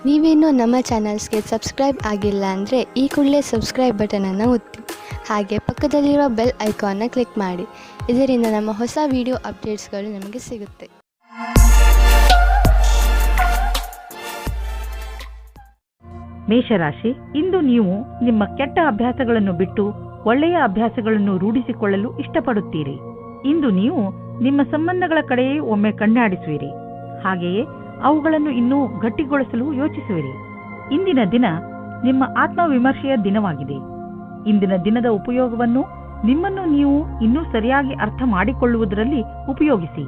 ನೀವೇನೂ ನಮ್ಮ ಚಾನಲ್ಸ್ಗೆ ಸಬ್ಸ್ಕ್ರೈಬ್ ಆಗಿಲ್ಲ ಅಂದರೆ ಈ ಕೂಡಲೇ ಸಬ್ಸ್ಕ್ರೈಬ್ ಬಟನನ್ನು ಒತ್ತಿ. ಹಾಗೆ ಪಕ್ಕದಲ್ಲಿರುವ ಬೆಲ್ ಐಕಾನ್ನ ಕ್ಲಿಕ್ ಮಾಡಿ. ಇದರಿಂದ ನಮ್ಮ ಹೊಸ ವಿಡಿಯೋ ಅಪ್ಡೇಟ್ಸ್ಗಳು ನಿಮಗೆ ಸಿಗುತ್ತೆ. ಮೇಷರಾಶಿ, ಇಂದು ನೀವು ನಿಮ್ಮ ಕೆಟ್ಟ ಅಭ್ಯಾಸಗಳನ್ನು ಬಿಟ್ಟು ಒಳ್ಳೆಯ ಅಭ್ಯಾಸಗಳನ್ನು ರೂಢಿಸಿಕೊಳ್ಳಲು ಇಷ್ಟಪಡುತ್ತೀರಿ. ಇಂದು ನೀವು ನಿಮ್ಮ ಸಂಬಂಧಗಳ ಕಡೆಯೇ ಒಮ್ಮೆ ಕಣ್ಣಾಡಿಸುವಿರಿ. ಹಾಗೆಯೇ ಅವುಗಳನ್ನು ಇನ್ನೂ ಗಟ್ಟಿಗೊಳಿಸಲು ಯೋಚಿಸುವಿರಿ. ಇಂದಿನ ದಿನ ನಿಮ್ಮ ಆತ್ಮವಿಮರ್ಶೆಯ ದಿನವಾಗಿದೆ. ಇಂದಿನ ದಿನದ ಉಪಯೋಗವನ್ನು ನಿಮ್ಮನ್ನು ನೀವು ಇನ್ನೂ ಸರಿಯಾಗಿ ಅರ್ಥ ಮಾಡಿಕೊಳ್ಳುವುದರಲ್ಲಿ ಉಪಯೋಗಿಸಿ.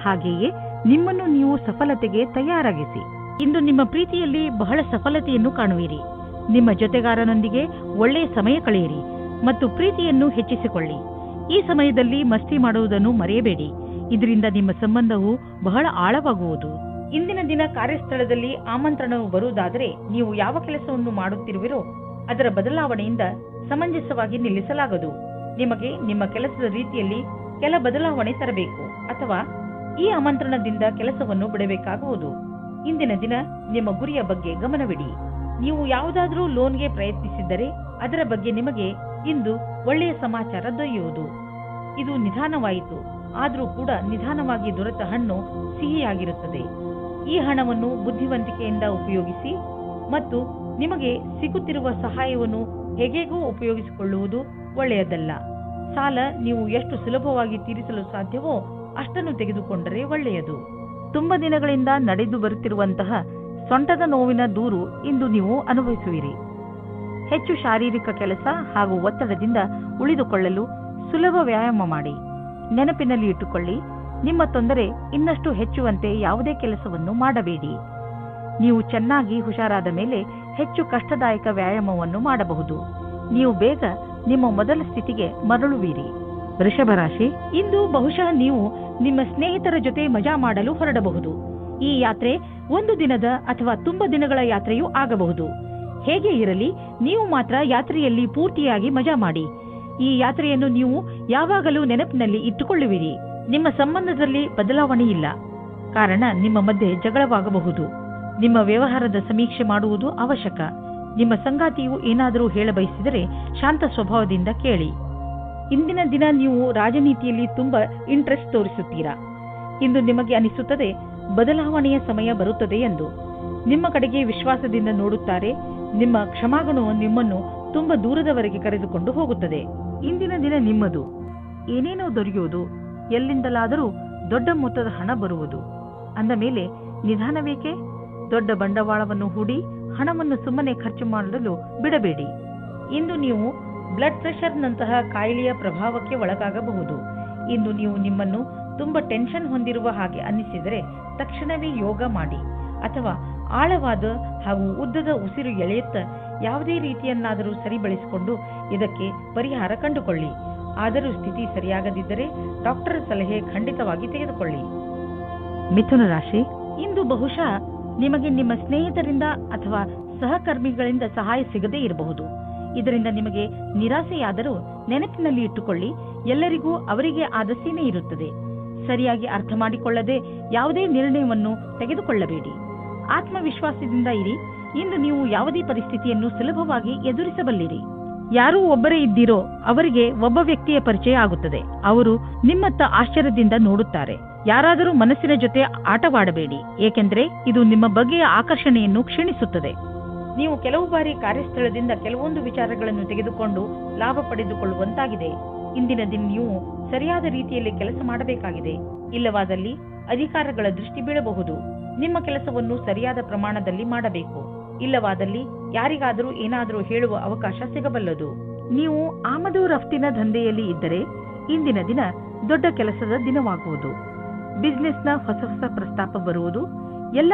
ಹಾಗೆಯೇ ನಿಮ್ಮನ್ನು ನೀವು ಸಫಲತೆಗೆ ತಯಾರಾಗಿಸಿ. ಇಂದು ನಿಮ್ಮ ಪ್ರೀತಿಯಲ್ಲಿ ಬಹಳ ಸಫಲತೆಯನ್ನು ಕಾಣುವಿರಿ. ನಿಮ್ಮ ಜೊತೆಗಾರನೊಂದಿಗೆ ಒಳ್ಳೆಯ ಸಮಯ ಕಳೆಯಿರಿ ಮತ್ತು ಪ್ರೀತಿಯನ್ನು ಹೆಚ್ಚಿಸಿಕೊಳ್ಳಿ. ಈ ಸಮಯದಲ್ಲಿ ಮಸ್ತಿ ಮಾಡುವುದನ್ನು ಮರೆಯಬೇಡಿ. ಇದರಿಂದ ನಿಮ್ಮ ಸಂಬಂಧವು ಬಹಳ ಆಳವಾಗುವುದು. ಇಂದಿನ ದಿನ ಕಾರ್ಯಸ್ಥಳದಲ್ಲಿ ಆಮಂತ್ರಣವು ಬರುವುದಾದರೆ ನೀವು ಯಾವ ಕೆಲಸವನ್ನು ಮಾಡುತ್ತಿರುವಿರೋ ಅದರ ಬದಲಾವಣೆಯಿಂದ ಸಮಂಜಸವಾಗಿ ನಿಲ್ಲಿಸಲಾಗದು. ನಿಮಗೆ ನಿಮ್ಮ ಕೆಲಸದ ರೀತಿಯಲ್ಲಿ ಕೆಲ ಬದಲಾವಣೆ ತರಬೇಕು ಅಥವಾ ಈ ಆಮಂತ್ರಣದಿಂದ ಕೆಲಸವನ್ನು ಬಿಡಬೇಕಾಗುವುದು. ಇಂದಿನ ದಿನ ನಿಮ್ಮ ಗುರಿಯ ಬಗ್ಗೆ ಗಮನವಿಡಿ. ನೀವು ಯಾವುದಾದರೂ ಲೋನ್ಗೆ ಪ್ರಯತ್ನಿಸಿದ್ದರೆ ಅದರ ಬಗ್ಗೆ ನಿಮಗೆ ಇಂದು ಒಳ್ಳೆಯ ಸಮಾಚಾರ ದೊರೆಯುವುದು. ಇದು ನಿಧಾನವಾಯಿತು, ಆದರೂ ಕೂಡ ನಿಧಾನವಾಗಿ ದೊರೆತ ಹಣ್ಣು ಸಿಹಿಯಾಗಿರುತ್ತದೆ. ಈ ಹಣವನ್ನು ಬುದ್ಧಿವಂತಿಕೆಯಿಂದ ಉಪಯೋಗಿಸಿ ಮತ್ತು ನಿಮಗೆ ಸಿಗುತ್ತಿರುವ ಸಹಾಯವನ್ನು ಹೇಗೇಗೂ ಉಪಯೋಗಿಸಿಕೊಳ್ಳುವುದು ಒಳ್ಳೆಯದಲ್ಲ. ಸಾಲ ನೀವು ಎಷ್ಟು ಸುಲಭವಾಗಿ ತೀರಿಸಲು ಸಾಧ್ಯವೋ ಅಷ್ಟನ್ನು ತೆಗೆದುಕೊಂಡರೆ ಒಳ್ಳೆಯದು. ತುಂಬ ದಿನಗಳಿಂದ ನಡೆದು ಬರುತ್ತಿರುವಂತಹ ಸೊಂಟದ ನೋವಿನ ದೂರು ಇಂದು ನೀವು ಅನುಭವಿಸುವಿರಿ. ಹೆಚ್ಚು ಶಾರೀರಿಕ ಕೆಲಸ ಹಾಗೂ ಒತ್ತಡದಿಂದ ಉಳಿದುಕೊಳ್ಳಲು ಸುಲಭ ವ್ಯಾಯಾಮ ಮಾಡಿ. ನೆನಪಿನಲ್ಲಿ ಇಟ್ಟುಕೊಳ್ಳಿ, ನಿಮ್ಮ ತೊಂದರೆ ಇನ್ನಷ್ಟು ಹೆಚ್ಚುವಂತೆ ಯಾವುದೇ ಕೆಲಸವನ್ನು ಮಾಡಬೇಡಿ. ನೀವು ಚೆನ್ನಾಗಿ ಹುಷಾರಾದ ಮೇಲೆ ಹೆಚ್ಚು ಕಷ್ಟದಾಯಕ ವ್ಯಾಯಾಮವನ್ನು ಮಾಡಬಹುದು. ನೀವು ಬೇಗ ನಿಮ್ಮ ಮೊದಲ ಸ್ಥಿತಿಗೆ ಮರಳುವಿರಿ. ವೃಷಭ ರಾಶಿ, ಇಂದು ಬಹುಶಃ ನೀವು ನಿಮ್ಮ ಸ್ನೇಹಿತರ ಜೊತೆ ಮಜಾ ಮಾಡಲು ಹೊರಡಬಹುದು. ಈ ಯಾತ್ರೆ ಒಂದು ದಿನದ ಅಥವಾ ತುಂಬ ದಿನಗಳ ಯಾತ್ರೆಯೂ ಆಗಬಹುದು. ಹೇಗೆ ಇರಲಿ, ನೀವು ಮಾತ್ರ ಯಾತ್ರೆಯಲ್ಲಿ ಪೂರ್ತಿಯಾಗಿ ಮಜಾ ಮಾಡಿ. ಈ ಯಾತ್ರೆಯನ್ನು ನೀವು ಯಾವಾಗಲೂ ನೆನಪಿನಲ್ಲಿ ಇಟ್ಟುಕೊಳ್ಳುವಿರಿ. ನಿಮ್ಮ ಸಂಬಂಧದಲ್ಲಿ ಬದಲಾವಣೆ ಇಲ್ಲ, ಕಾರಣ ನಿಮ್ಮ ಮಧ್ಯೆ ಜಗಳವಾಗಬಹುದು. ನಿಮ್ಮ ವ್ಯವಹಾರದ ಸಮೀಕ್ಷೆ ಮಾಡುವುದು ಅವಶ್ಯಕ. ನಿಮ್ಮ ಸಂಗಾತಿಯು ಏನಾದರೂ ಹೇಳಬಯಸಿದರೆ ಶಾಂತ ಸ್ವಭಾವದಿಂದ ಕೇಳಿ. ಇಂದಿನ ದಿನ ನೀವು ರಾಜನೀತಿಯಲ್ಲಿ ತುಂಬಾ ಇಂಟ್ರೆಸ್ಟ್ ತೋರಿಸುತ್ತೀರಾ. ಇಂದು ನಿಮಗೆ ಅನಿಸುತ್ತದೆ ಬದಲಾವಣೆಯ ಸಮಯ ಬರುತ್ತದೆ ಎಂದು. ನಿಮ್ಮ ಕಡೆಗೆ ವಿಶ್ವಾಸದಿಂದ ನೋಡುತ್ತಾರೆ. ನಿಮ್ಮ ಕ್ಷಮಾಗುಣವು ನಿಮ್ಮನ್ನು ತುಂಬಾ ದೂರದವರೆಗೆ ಕರೆದುಕೊಂಡು ಹೋಗುತ್ತದೆ. ಇಂದಿನ ದಿನ ನಿಮ್ಮದು. ಏನೇನೋ ದೊರೆಯುವುದು, ಎಲ್ಲಿಂದಲಾದರೂ ದೊಡ್ಡ ಮೊತ್ತದ ಹಣ ಬರುವುದು. ಅಂದ ಮೇಲೆ ನಿಧಾನವೇಕೆ? ದೊಡ್ಡ ಬಂಡವಾಳವನ್ನು ಹೂಡಿ ಹಣವನ್ನು ಸುಮ್ಮನೆ ಖರ್ಚು ಮಾಡಲು ಬಿಡಬೇಡಿ. ಇಂದು ನೀವು ಬ್ಲಡ್ ಪ್ರೆಷರ್ನಂತಹ ಕಾಯಿಲೆಯ ಪ್ರಭಾವಕ್ಕೆ ಒಳಗಾಗಬಹುದು. ಇಂದು ನೀವು ನಿಮ್ಮನ್ನು ತುಂಬಾ ಟೆನ್ಷನ್ ಹೊಂದಿರುವ ಹಾಗೆ ಅನ್ನಿಸಿದರೆ ತಕ್ಷಣವೇ ಯೋಗ ಮಾಡಿ ಅಥವಾ ಆಳವಾದ ಹಾಗೂ ಉದ್ದದ ಉಸಿರು ಎಳೆಯುತ್ತ ಯಾವುದೇ ರೀತಿಯನ್ನಾದರೂ ಸರಿಪಡಿಸಿಕೊಂಡು ಇದಕ್ಕೆ ಪರಿಹಾರ ಕಂಡುಕೊಳ್ಳಿ. ಆದರೂ ಸ್ಥಿತಿ ಸರಿಯಾಗದಿದ್ದರೆ ಡಾಕ್ಟರ್ ಸಲಹೆ ಖಂಡಿತವಾಗಿ ತೆಗೆದುಕೊಳ್ಳಿ. ಮಿಥುನ ರಾಶಿ, ಇಂದು ಬಹುಶಃ ನಿಮಗೆ ನಿಮ್ಮ ಸ್ನೇಹಿತರಿಂದ ಅಥವಾ ಸಹಕರ್ಮಿಗಳಿಂದ ಸಹಾಯ ಸಿಗದೇ ಇರಬಹುದು. ಇದರಿಂದ ನಿಮಗೆ ನಿರಾಸೆಯಾದರೂ ನೆನಪಿನಲ್ಲಿ ಇಟ್ಟುಕೊಳ್ಳಿ, ಎಲ್ಲರಿಗೂ ಅವರಿಗೆ ಆದ ಸೀಮೆ ಇರುತ್ತದೆ. ಸರಿಯಾಗಿ ಅರ್ಥ ಮಾಡಿಕೊಳ್ಳದೆ ಯಾವುದೇ ನಿರ್ಣಯವನ್ನು ತೆಗೆದುಕೊಳ್ಳಬೇಡಿ. ಆತ್ಮವಿಶ್ವಾಸದಿಂದ ಇರಿ. ಇಂದು ನೀವು ಯಾವುದೇ ಪರಿಸ್ಥಿತಿಯನ್ನು ಸುಲಭವಾಗಿ ಎದುರಿಸಬಲ್ಲಿರಿ. ಯಾರೂ ಒಬ್ಬರೇ ಇದ್ದೀರೋ ಅವರಿಗೆ ಒಬ್ಬ ವ್ಯಕ್ತಿಯ ಪರಿಚಯ ಆಗುತ್ತದೆ. ಅವರು ನಿಮ್ಮತ್ತ ಆಶ್ಚರ್ಯದಿಂದ ನೋಡುತ್ತಾರೆ. ಯಾರಾದರೂ ಮನಸ್ಸಿನ ಜೊತೆ ಆಟವಾಡಬೇಡಿ, ಏಕೆಂದರೆ ಇದು ನಿಮ್ಮ ಬಗೆಯ ಆಕರ್ಷಣೆಯನ್ನು ಕ್ಷೀಣಿಸುತ್ತದೆ. ನೀವು ಕೆಲವು ಬಾರಿ ಕಾರ್ಯಸ್ಥಳದಿಂದ ಕೆಲವೊಂದು ವಿಚಾರಗಳನ್ನು ತೆಗೆದುಕೊಂಡು ಲಾಭ ಪಡೆದುಕೊಳ್ಳುವಂತಾಗಿದೆ. ಇಂದಿನ ದಿನ ನೀವು ಸರಿಯಾದ ರೀತಿಯಲ್ಲಿ ಕೆಲಸ ಮಾಡಬೇಕಾಗಿದೆ. ಇಲ್ಲವಾದಲ್ಲಿ ಅಧಿಕಾರಗಳ ದೃಷ್ಟಿ ಬೀಳಬಹುದು. ನಿಮ್ಮ ಕೆಲಸವನ್ನು ಸರಿಯಾದ ಪ್ರಮಾಣದಲ್ಲಿ ಮಾಡಬೇಕು. ಇಲ್ಲವಾದಲ್ಲಿ ಯಾರಿಗಾದರೂ ಏನಾದರೂ ಹೇಳುವ ಅವಕಾಶ ಸಿಗಬಲ್ಲದು. ನೀವು ಆಮದು ರಫ್ತಿನ ದಂಧೆಯಲ್ಲಿ ಇದ್ದರೆ ಇಂದಿನ ದಿನ ದೊಡ್ಡ ಕೆಲಸದ ದಿನವಾಗುವುದು. ಬಿಸಿನೆಸ್ನ ಹೊಸ ಹೊಸ ಪ್ರಸ್ತಾಪ ಬರುವುದು. ಎಲ್ಲ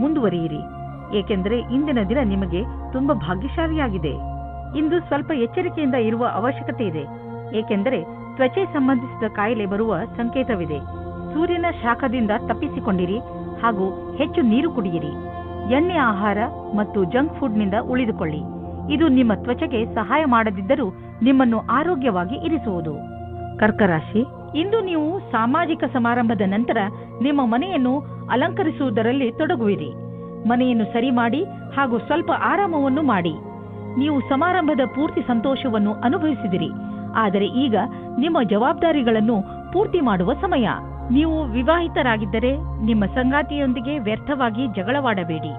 ಮುಂದುವರಿಯಿರಿ, ಏಕೆಂದರೆ ಇಂದಿನ ದಿನ ನಿಮಗೆ ತುಂಬಾ ಭಾಗ್ಯಶಾಲಿಯಾಗಿದೆ. ಇಂದು ಸ್ವಲ್ಪ ಎಚ್ಚರಿಕೆಯಿಂದ ಇರುವ ಅವಶ್ಯಕತೆ ಇದೆ, ಏಕೆಂದರೆ ತ್ವಚೆ ಸಂಬಂಧಿಸಿದ ಕಾಯಿಲೆ ಬರುವ ಸಂಕೇತವಿದೆ. ಸೂರ್ಯನ ಶಾಖದಿಂದ ತಪ್ಪಿಸಿಕೊಂಡಿರಿ ಹಾಗೂ ಹೆಚ್ಚು ನೀರು ಕುಡಿಯಿರಿ. ಎಣ್ಣೆ ಆಹಾರ ಮತ್ತು ಜಂಕ್ ಫುಡ್ನಿಂದ ಉಳಿದುಕೊಳ್ಳಿ. ಇದು ನಿಮ್ಮ ತ್ವಚೆಗೆ ಸಹಾಯ ಮಾಡದಿದ್ದರೂ ನಿಮ್ಮನ್ನು ಆರೋಗ್ಯವಾಗಿ ಇರಿಸುವುದು. ಕರ್ಕರಾಶಿ, ಇಂದು ನೀವು ಸಾಮಾಜಿಕ ಸಮಾರಂಭದ ನಂತರ ನಿಮ್ಮ ಮನೆಯನ್ನು ಅಲಂಕರಿಸುವುದರಲ್ಲಿ ತೊಡಗುವಿರಿ. ಮನೆಯನ್ನು ಸರಿ ಮಾಡಿ ಹಾಗೂ ಸ್ವಲ್ಪ ಆರಾಮವನ್ನು ಮಾಡಿ. ನೀವು ಸಮಾರಂಭದ ಪೂರ್ತಿ ಸಂತೋಷವನ್ನು ಅನುಭವಿಸಿದಿರಿ. ಆದರೆ ಈಗ ನಿಮ್ಮ ಜವಾಬ್ದಾರಿಗಳನ್ನು ಪೂರ್ತಿ ಮಾಡುವ ಸಮಯ. ನೀವು ವಿವಾಹಿತರಾಗಿದ್ದರೆ ನಿಮ್ಮ ಸಂಗಾತಿಯೊಂದಿಗೆ ವ್ಯರ್ಥವಾಗಿ ಜಗಳವಾಡಬೇಡಿ.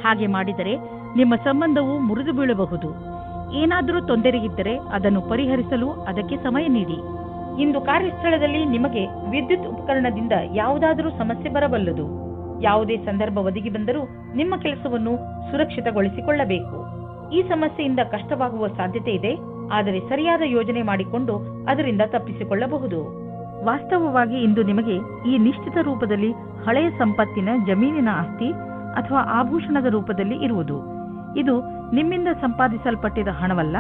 ಹಾಗೆ ಮಾಡಿದರೆ ನಿಮ್ಮ ಸಂಬಂಧವು ಮುರಿದು ಬೀಳಬಹುದು. ಏನಾದರೂ ತೊಂದರೆಯಿದ್ದರೆ ಅದನ್ನು ಪರಿಹರಿಸಲು ಅದಕ್ಕೆ ಸಮಯ ನೀಡಿ. ಇಂದು ಕಾರ್ಯಸ್ಥಳದಲ್ಲಿ ನಿಮಗೆ ವಿದ್ಯುತ್ ಉಪಕರಣದಿಂದ ಯಾವುದಾದರೂ ಸಮಸ್ಯೆ ಬರಬಲ್ಲದು. ಯಾವುದೇ ಸಂದರ್ಭ ಒದಗಿ ಬಂದರೂ ನಿಮ್ಮ ಕೆಲಸವನ್ನು ಸುರಕ್ಷಿತಗೊಳಿಸಿಕೊಳ್ಳಬೇಕು. ಈ ಸಮಸ್ಯೆಯಿಂದ ಕಷ್ಟವಾಗುವ ಸಾಧ್ಯತೆ ಇದೆ, ಆದರೆ ಸರಿಯಾದ ಯೋಜನೆ ಮಾಡಿಕೊಂಡು ಅದರಿಂದ ತಪ್ಪಿಸಿಕೊಳ್ಳಬಹುದು. ವಾಸ್ತವವಾಗಿ ಇಂದು ನಿಮಗೆ ಈ ನಿಶ್ಚಿತ ರೂಪದಲ್ಲಿ ಹಳೆಯ ಸಂಪತ್ತಿನ ಜಮೀನಿನ ಆಸ್ತಿ ಅಥವಾ ಆಭೂಷಣದ ರೂಪದಲ್ಲಿ ಇರುವುದು. ಇದು ನಿಮ್ಮಿಂದ ಸಂಪಾದಿಸಲ್ಪಟ್ಟಿದ ಹಣವಲ್ಲ.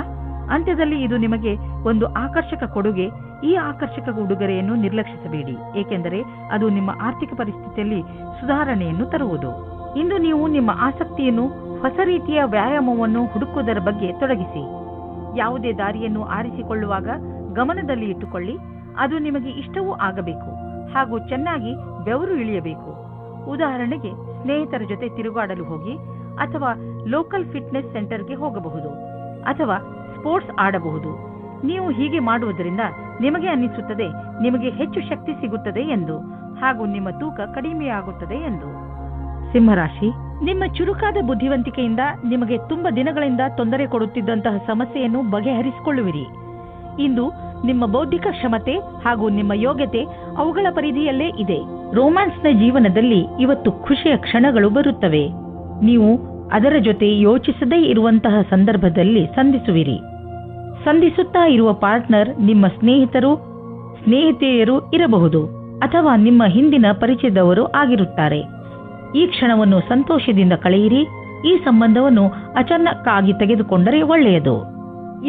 ಅಂತ್ಯದಲ್ಲಿ ಇದು ನಿಮಗೆ ಒಂದು ಆಕರ್ಷಕ ಕೊಡುಗೆ. ಈ ಆಕರ್ಷಕ ಉಡುಗೊರೆಯನ್ನು ನಿರ್ಲಕ್ಷಿಸಬೇಡಿ, ಏಕೆಂದರೆ ಅದು ನಿಮ್ಮ ಆರ್ಥಿಕ ಪರಿಸ್ಥಿತಿಯಲ್ಲಿ ಸುಧಾರಣೆಯನ್ನು ತರುವುದು. ಇಂದು ನೀವು ನಿಮ್ಮ ಆಸಕ್ತಿಯನ್ನು ಹೊಸ ರೀತಿಯ ವ್ಯಾಯಾಮವನ್ನು ಹುಡುಕುವುದರ ಬಗ್ಗೆ ತೊಡಗಿಸಿ. ಯಾವುದೇ ದಾರಿಯನ್ನು ಆರಿಸಿಕೊಳ್ಳುವಾಗ ಗಮನದಲ್ಲಿ ಇಟ್ಟುಕೊಳ್ಳಿ, ಅದು ನಿಮಗೆ ಇಷ್ಟವೂ ಆಗಬೇಕು ಹಾಗೂ ಚೆನ್ನಾಗಿ ಬೆವರು ಇಳಿಯಬೇಕು. ಉದಾಹರಣೆಗೆ, ಸ್ನೇಹಿತರ ಜೊತೆ ತಿರುಗಾಡಲು ಹೋಗಿ, ಅಥವಾ ಲೋಕಲ್ ಫಿಟ್ನೆಸ್ ಸೆಂಟರ್ಗೆ ಹೋಗಬಹುದು, ಅಥವಾ ಸ್ಪೋರ್ಟ್ಸ್ ಆಡಬಹುದು. ನೀವು ಹೀಗೆ ಮಾಡುವುದರಿಂದ ನಿಮಗೆ ಅನ್ನಿಸುತ್ತದೆ ನಿಮಗೆ ಹೆಚ್ಚು ಶಕ್ತಿ ಸಿಗುತ್ತದೆ ಎಂದು, ಹಾಗೂ ನಿಮ್ಮ ತೂಕ ಕಡಿಮೆಯಾಗುತ್ತದೆ ಎಂದು. ಸಿಂಹರಾಶಿ, ನಿಮ್ಮ ಚುರುಕಾದ ಬುದ್ಧಿವಂತಿಕೆಯಿಂದ ನಿಮಗೆ ತುಂಬಾ ದಿನಗಳಿಂದ ತೊಂದರೆ ಕೊಡುತ್ತಿದ್ದಂತಹ ಸಮಸ್ಯೆಯನ್ನು ಬಗೆಹರಿಸಿಕೊಳ್ಳುವಿರಿ. ಇಂದು ನಿಮ್ಮ ಬೌದ್ಧಿಕ ಕ್ಷಮತೆ ಹಾಗೂ ನಿಮ್ಮ ಯೋಗ್ಯತೆ ಅವುಗಳ ಪರಿಧಿಯಲ್ಲೇ ಇದೆ. ರೋಮ್ಯಾನ್ಸ್ನ ಜೀವನದಲ್ಲಿ ಇವತ್ತು ಖುಷಿಯ ಕ್ಷಣಗಳು ಬರುತ್ತವೆ. ನೀವು ಅದರ ಜೊತೆ ಯೋಚಿಸದೇ ಇರುವಂತಹ ಸಂದರ್ಭದಲ್ಲಿ ಸಂಧಿಸುವಿರಿ. ಸಂಧಿಸುತ್ತಾ ಇರುವ ಪಾರ್ಟ್ನರ್ ನಿಮ್ಮ ಸ್ನೇಹಿತರು, ಸ್ನೇಹಿತೆಯರು ಇರಬಹುದು, ಅಥವಾ ನಿಮ್ಮ ಹಿಂದಿನ ಪರಿಚಯದವರು ಆಗಿರುತ್ತಾರೆ. ಈ ಕ್ಷಣವನ್ನು ಸಂತೋಷದಿಂದ ಕಳೆಯಿರಿ. ಈ ಸಂಬಂಧವನ್ನು ಅಚಾನಕ್ಕಾಗಿ ತೆಗೆದುಕೊಂಡರೆ ಒಳ್ಳೆಯದು.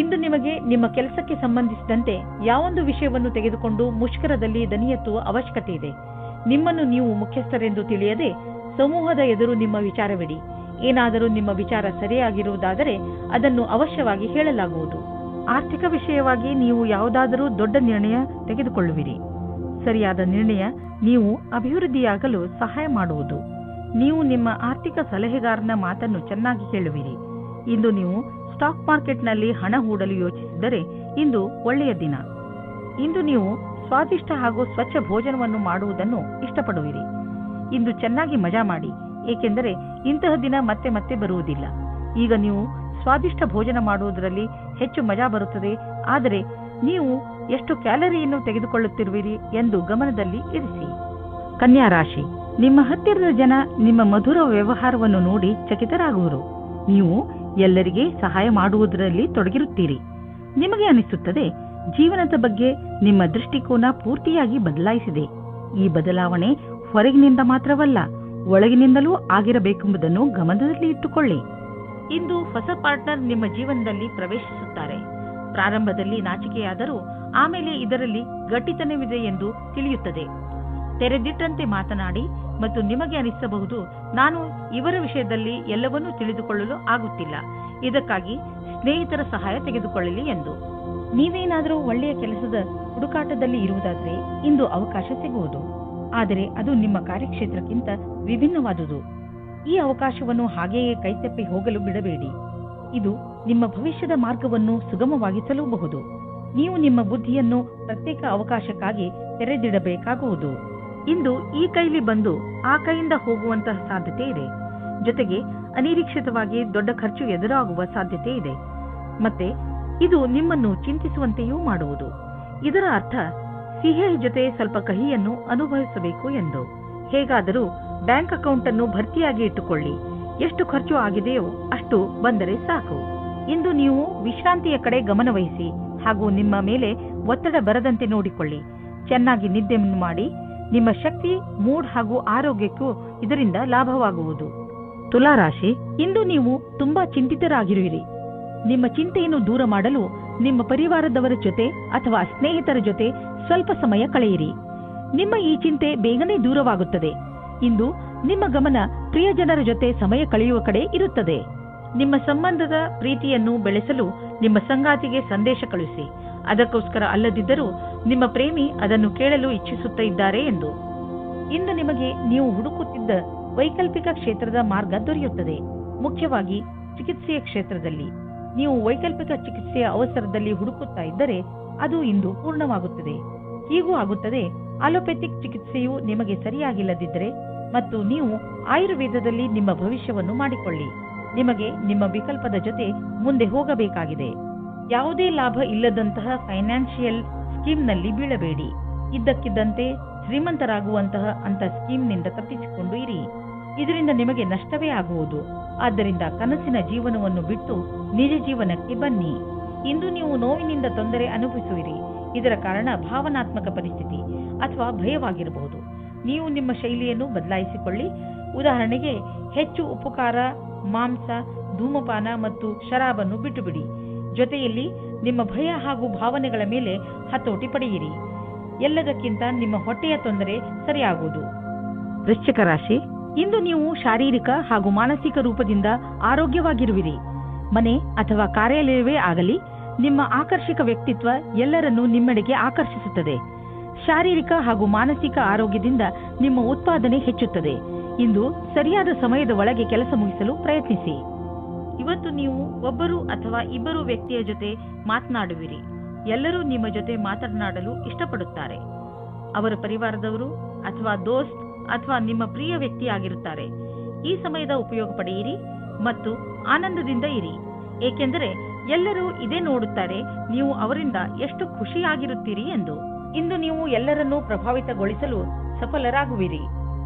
ಇಂದು ನಿಮಗೆ ನಿಮ್ಮ ಕೆಲಸಕ್ಕೆ ಸಂಬಂಧಿಸಿದಂತೆ ಯಾವೊಂದು ವಿಷಯವನ್ನು ತೆಗೆದುಕೊಂಡು ಮುಷ್ಕರದಲ್ಲಿ ದನಿ ಎತ್ತುವ ಅವಶ್ಯಕತೆ ಇದೆ. ನಿಮ್ಮನ್ನು ನೀವು ಮುಖ್ಯಸ್ಥರೆಂದು ತಿಳಿಯದೆ ಸಮೂಹದ ಎದುರು ನಿಮ್ಮ ವಿಚಾರವಿಡಿ. ಏನಾದರೂ ನಿಮ್ಮ ವಿಚಾರ ಸರಿಯಾಗಿರುವುದಾದರೆ ಅದನ್ನು ಅವಶ್ಯವಾಗಿ ಹೇಳಲಾಗುವುದು. ಆರ್ಥಿಕ ವಿಷಯವಾಗಿ ನೀವು ಯಾವುದಾದರೂ ದೊಡ್ಡ ನಿರ್ಣಯ ತೆಗೆದುಕೊಳ್ಳುವಿರಿ. ಸರಿಯಾದ ನಿರ್ಣಯ ನೀವು ಅಭಿವೃದ್ಧಿಯಾಗಲು ಸಹಾಯ ಮಾಡುವುದು. ನೀವು ನಿಮ್ಮ ಆರ್ಥಿಕ ಸಲಹೆಗಾರನ ಮಾತನ್ನು ಚೆನ್ನಾಗಿ ಕೇಳುವಿರಿ. ಇಂದು ನೀವು ಸ್ಟಾಕ್ ಮಾರ್ಕೆಟ್ನಲ್ಲಿ ಹಣ ಹೂಡಲು ಯೋಚಿಸಿದರೆ ಇಂದು ಒಳ್ಳೆಯ ದಿನ. ಇಂದು ನೀವು ಸ್ವಾದಿಷ್ಟ ಹಾಗೂ ಸ್ವಚ್ಛ ಭೋಜನವನ್ನು ಮಾಡುವುದನ್ನು ಇಷ್ಟಪಡುವಿರಿ. ಇಂದು ಚೆನ್ನಾಗಿ ಮಜಾ ಮಾಡಿ, ಏಕೆಂದರೆ ಇಂತಹ ದಿನ ಮತ್ತೆ ಮತ್ತೆ ಬರುವುದಿಲ್ಲ. ಈಗ ನೀವು ಸ್ವಾದಿಷ್ಟ ಭೋಜನ ಮಾಡುವುದರಲ್ಲಿ ಹೆಚ್ಚು ಮಜಾ ಬರುತ್ತದೆ, ಆದರೆ ನೀವು ಎಷ್ಟು ಕ್ಯಾಲರಿಯನ್ನು ತೆಗೆದುಕೊಳ್ಳುತ್ತಿರುವಿರಿ ಎಂದು ಗಮನದಲ್ಲಿ ಇರಿಸಿ. ಕನ್ಯಾ ರಾಶಿ, ನಿಮ್ಮ ಹತ್ತಿರದ ಜನ ನಿಮ್ಮ ಮಧುರ ವ್ಯವಹಾರವನ್ನು ನೋಡಿ ಚಕಿತರಾಗುವರು. ನೀವು ಎಲ್ಲರಿಗೆ ಸಹಾಯ ಮಾಡುವುದರಲ್ಲಿ ತೊಡಗಿರುತ್ತೀರಿ. ನಿಮಗೆ ಅನಿಸುತ್ತದೆ ಜೀವನದ ಬಗ್ಗೆ ನಿಮ್ಮ ದೃಷ್ಟಿಕೋನ ಪೂರ್ತಿಯಾಗಿ ಬದಲಾಯಿಸಿದೆ. ಈ ಬದಲಾವಣೆ ಹೊರಗಿನಿಂದ ಮಾತ್ರವಲ್ಲ, ಒಳಗಿನಿಂದಲೂ ಆಗಿರಬೇಕೆಂಬುದನ್ನು ಗಮನದಲ್ಲಿ ಇಟ್ಟುಕೊಳ್ಳಿ. ಇಂದು ಹೊಸ ಪಾರ್ಟ್ನರ್ ನಿಮ್ಮ ಜೀವನದಲ್ಲಿ ಪ್ರವೇಶಿಸುತ್ತಾರೆ. ಪ್ರಾರಂಭದಲ್ಲಿ ನಾಚಿಕೆಯಾದರೂ ಆಮೇಲೆ ಇದರಲ್ಲಿ ಗಟ್ಟಿತನವಿದೆ ಎಂದು ತಿಳಿಯುತ್ತದೆ. ತೆರೆದಿಟ್ಟಂತೆ ಮಾತನಾಡಿ ಮತ್ತು ನಿಮಗೆ ಅನಿಸಬಹುದು, ನಾನು ಇವರ ವಿಷಯದಲ್ಲಿ ಎಲ್ಲವನ್ನೂ ತಿಳಿದುಕೊಳ್ಳಲು ಆಗುತ್ತಿಲ್ಲ, ಇದಕ್ಕಾಗಿ ಸ್ನೇಹಿತರ ಸಹಾಯ ತೆಗೆದುಕೊಳ್ಳಲಿ ಎಂದು. ನೀವೇನಾದರೂ ಒಳ್ಳೆಯ ಕೆಲಸದ ಹುಡುಕಾಟದಲ್ಲಿ ಇರುವುದಾದರೆ ಇಂದು ಅವಕಾಶ ಸಿಗುವುದು, ಆದರೆ ಅದು ನಿಮ್ಮ ಕಾರ್ಯಕ್ಷೇತ್ರಕ್ಕಿಂತ ವಿಭಿನ್ನವಾದುದು. ಈ ಅವಕಾಶವನ್ನು ಹಾಗೆಯೇ ಕೈತಪ್ಪಿ ಹೋಗಲು ಬಿಡಬೇಡಿ. ಇದು ನಿಮ್ಮ ಭವಿಷ್ಯದ ಮಾರ್ಗವನ್ನು ಸುಗಮವಾಗಿಸಲೂಬಹುದು. ನೀವು ನಿಮ್ಮ ಬುದ್ಧಿಯನ್ನು ಪ್ರತ್ಯೇಕ ಅವಕಾಶಕ್ಕಾಗಿ ತೆರೆದಿಡಬೇಕಾಗುವುದು. ಇಂದು ಈ ಕೈಲಿ ಬಂದು ಆ ಕೈಯಿಂದ ಹೋಗುವಂತಹ ಸಾಧ್ಯತೆ ಇದೆ. ಜೊತೆಗೆ ಅನಿರೀಕ್ಷಿತವಾಗಿ ದೊಡ್ಡ ಖರ್ಚು ಎದುರಾಗುವ ಸಾಧ್ಯತೆ ಇದೆ. ಮತ್ತೆ ಇದು ನಿಮ್ಮನ್ನು ಚಿಂತಿಸುವಂತೆಯೂ ಮಾಡುವುದು. ಇದರ ಅರ್ಥ ಸಿಹಿಯ ಜೊತೆ ಸ್ವಲ್ಪ ಕಹಿಯನ್ನು ಅನುಭವಿಸಬೇಕು ಎಂದು. ಹೇಗಾದರೂ ಬ್ಯಾಂಕ್ ಅಕೌಂಟ್ ಅನ್ನು ಭರ್ತಿಯಾಗಿ ಇಟ್ಟುಕೊಳ್ಳಿ. ಎಷ್ಟು ಖರ್ಚು ಆಗಿದೆಯೋ ಅಷ್ಟು ಬಂದರೆ ಸಾಕು. ಇಂದು ನೀವು ವಿಶ್ರಾಂತಿಯ ಕಡೆ ಗಮನವಹಿಸಿ ಹಾಗೂ ನಿಮ್ಮ ಮೇಲೆ ಒತ್ತಡ ಬರದಂತೆ ನೋಡಿಕೊಳ್ಳಿ. ಚೆನ್ನಾಗಿ ನಿದ್ದೆಯನ್ನು ಮಾಡಿ. ನಿಮ್ಮ ಶಕ್ತಿ, ಮೂಡ್ ಹಾಗೂ ಆರೋಗ್ಯಕ್ಕೂ ಇದರಿಂದ ಲಾಭವಾಗುವುದು. ತುಲಾರಾಶಿ, ಇಂದು ನೀವು ತುಂಬಾ ಚಿಂತಿತರಾಗಿರುವಿರಿ. ನಿಮ್ಮ ಚಿಂತೆಯನ್ನು ದೂರ ಮಾಡಲು ನಿಮ್ಮ ಪರಿವಾರದವರ ಜೊತೆ ಅಥವಾ ಸ್ನೇಹಿತರ ಜೊತೆ ಸ್ವಲ್ಪ ಸಮಯ ಕಳೆಯಿರಿ. ನಿಮ್ಮ ಈ ಚಿಂತೆ ಬೇಗನೆ ದೂರವಾಗುತ್ತದೆ. ಇಂದು ನಿಮ್ಮ ಗಮನ ಪ್ರಿಯಜನರ ಜೊತೆ ಸಮಯ ಕಳೆಯುವ ಕಡೆ ಇರುತ್ತದೆ. ನಿಮ್ಮ ಸಂಬಂಧದ ಪ್ರೀತಿಯನ್ನು ಬೆಳೆಸಲು ನಿಮ್ಮ ಸಂಗಾತಿಗೆ ಸಂದೇಶ ಕಳುಹಿಸಿ. ಅದಕ್ಕೋಸ್ಕರ ಅಲ್ಲದಿದ್ದರೂ ನಿಮ್ಮ ಪ್ರೇಮಿ ಅದನ್ನು ಕೇಳಲು ಇಚ್ಛಿಸುತ್ತಿದ್ದಾರೆ ಎಂದು. ಇಂದು ನಿಮಗೆ ನೀವು ಹುಡುಕುತ್ತಿದ್ದ ವೈಕಲ್ಪಿಕ ಕ್ಷೇತ್ರದ ಮಾರ್ಗ ದೊರೆಯುತ್ತದೆ. ಮುಖ್ಯವಾಗಿ ಚಿಕಿತ್ಸೆಯ ಕ್ಷೇತ್ರದಲ್ಲಿ ನೀವು ವೈಕಲ್ಪಿಕ ಚಿಕಿತ್ಸೆಯ ಅವಸರದಲ್ಲಿ ಹುಡುಕುತ್ತಾ ಇದ್ದರೆ ಅದು ಇಂದು ಪೂರ್ಣವಾಗುತ್ತದೆ. ಹೀಗೂ ಆಗುತ್ತದೆ, ಅಲೋಪೆಥಿಕ್ ಚಿಕಿತ್ಸೆಯು ನಿಮಗೆ ಸರಿಯಾಗಿಲ್ಲದಿದ್ದರೆ ಮತ್ತು ನೀವು ಆಯುರ್ವೇದದಲ್ಲಿ ನಿಮ್ಮ ಭವಿಷ್ಯವನ್ನು ಮಾಡಿಕೊಳ್ಳಿ. ನಿಮಗೆ ನಿಮ್ಮ ವಿಕಲ್ಪದ ಜೊತೆ ಮುಂದೆ ಹೋಗಬೇಕಾಗಿದೆ. ಯಾವುದೇ ಲಾಭ ಇಲ್ಲದಂತಹ ಫೈನಾನ್ಷಿಯಲ್ ಸ್ಕೀಮ್ನಲ್ಲಿ ಬೀಳಬೇಡಿ. ಇದ್ದಕ್ಕಿದ್ದಂತೆ ಶ್ರೀಮಂತರಾಗುವಂತಹ ಅಂತ ಸ್ಕೀಮ್ನಿಂದ ತಪ್ಪಿಸಿಕೊಂಡು ಇರಿ. ಇದರಿಂದ ನಿಮಗೆ ನಷ್ಟವೇ ಆಗುವುದು. ಆದ್ದರಿಂದ ಕನಸಿನ ಜೀವನವನ್ನು ಬಿಟ್ಟು ನಿಜ ಜೀವನಕ್ಕೆ ಬನ್ನಿ. ಇಂದು ನೀವು ನೋವಿನಿಂದ ತೊಂದರೆ ಅನುಭವಿಸುವಿರಿ. ಇದರ ಕಾರಣ ಭಾವನಾತ್ಮಕ ಪರಿಸ್ಥಿತಿ ಅಥವಾ ಭಯವಾಗಿರಬಹುದು. ನೀವು ನಿಮ್ಮ ಶೈಲಿಯನ್ನು ಬದಲಾಯಿಸಿಕೊಳ್ಳಿ. ಉದಾಹರಣೆಗೆ, ಹೆಚ್ಚು ಉಪ್ಪು ಖಾರ, ಮಾಂಸ, ಧೂಮಪಾನ ಮತ್ತು ಶರಾಬನ್ನು ಬಿಟ್ಟುಬಿಡಿ. ಜೊತೆಯಲ್ಲಿ ನಿಮ್ಮ ಭಯ ಹಾಗೂ ಭಾವನೆಗಳ ಮೇಲೆ ಹತೋಟಿ ಪಡೆಯಿರಿ. ಎಲ್ಲದಕ್ಕಿಂತ ನಿಮ್ಮ ಹೊಟ್ಟೆಯ ತೊಂದರೆ ಸರಿಯಾಗುವುದು. ವೃಶ್ಚಿಕ ರಾಶಿ, ಇಂದು ನೀವು ಶಾರೀರಿಕ ಹಾಗೂ ಮಾನಸಿಕ ರೂಪದಿಂದ ಆರೋಗ್ಯವಾಗಿರುವಿರಿ. ಮನೆ ಅಥವಾ ಕಾರ್ಯಾಲಯವೇ ಆಗಲಿ, ನಿಮ್ಮ ಆಕರ್ಷಕ ವ್ಯಕ್ತಿತ್ವ ಎಲ್ಲರನ್ನೂ ನಿಮ್ಮೆಡೆಗೆ ಆಕರ್ಷಿಸುತ್ತದೆ. ಶಾರೀರಿಕ ಹಾಗೂ ಮಾನಸಿಕ ಆರೋಗ್ಯದಿಂದ ನಿಮ್ಮ ಉತ್ಪಾದನೆ ಹೆಚ್ಚುತ್ತದೆ. ಇಂದು ಸರಿಯಾದ ಸಮಯದ ಒಳಗೆ ಕೆಲಸ ಮುಗಿಸಲು ಪ್ರಯತ್ನಿಸಿ. ಇವತ್ತು ನೀವು ಒಬ್ಬರು ಅಥವಾ ಇಬ್ಬರು ವ್ಯಕ್ತಿಯ ಜೊತೆ ಮಾತನಾಡುವಿರಿ. ಎಲ್ಲರೂ ನಿಮ್ಮ ಜೊತೆ ಮಾತನಾಡಲು ಇಷ್ಟಪಡುತ್ತಾರೆ. ಅವರ ಪರಿವಾರದವರು ಅಥವಾ ದೋಸ್ತ್ ಅಥವಾ ನಿಮ್ಮ ಪ್ರಿಯ ವ್ಯಕ್ತಿಯಾಗಿರುತ್ತಾರೆ. ಈ ಸಮಯದ ಉಪಯೋಗ ಪಡೆಯಿರಿ ಮತ್ತು ಆನಂದದಿಂದ ಇರಿ. ಏಕೆಂದರೆ ಎಲ್ಲರೂ ಇದೇ ನೋಡುತ್ತಾರೆ, ನೀವು ಅವರಿಂದ ಎಷ್ಟು ಖುಷಿಯಾಗಿರುತ್ತೀರಿ ಎಂದು. ಇಂದು ನೀವು ಎಲ್ಲರನ್ನೂ ಪ್ರಭಾವಿತಗೊಳಿಸಲು ಸಫಲರಾಗುವಿರಿ.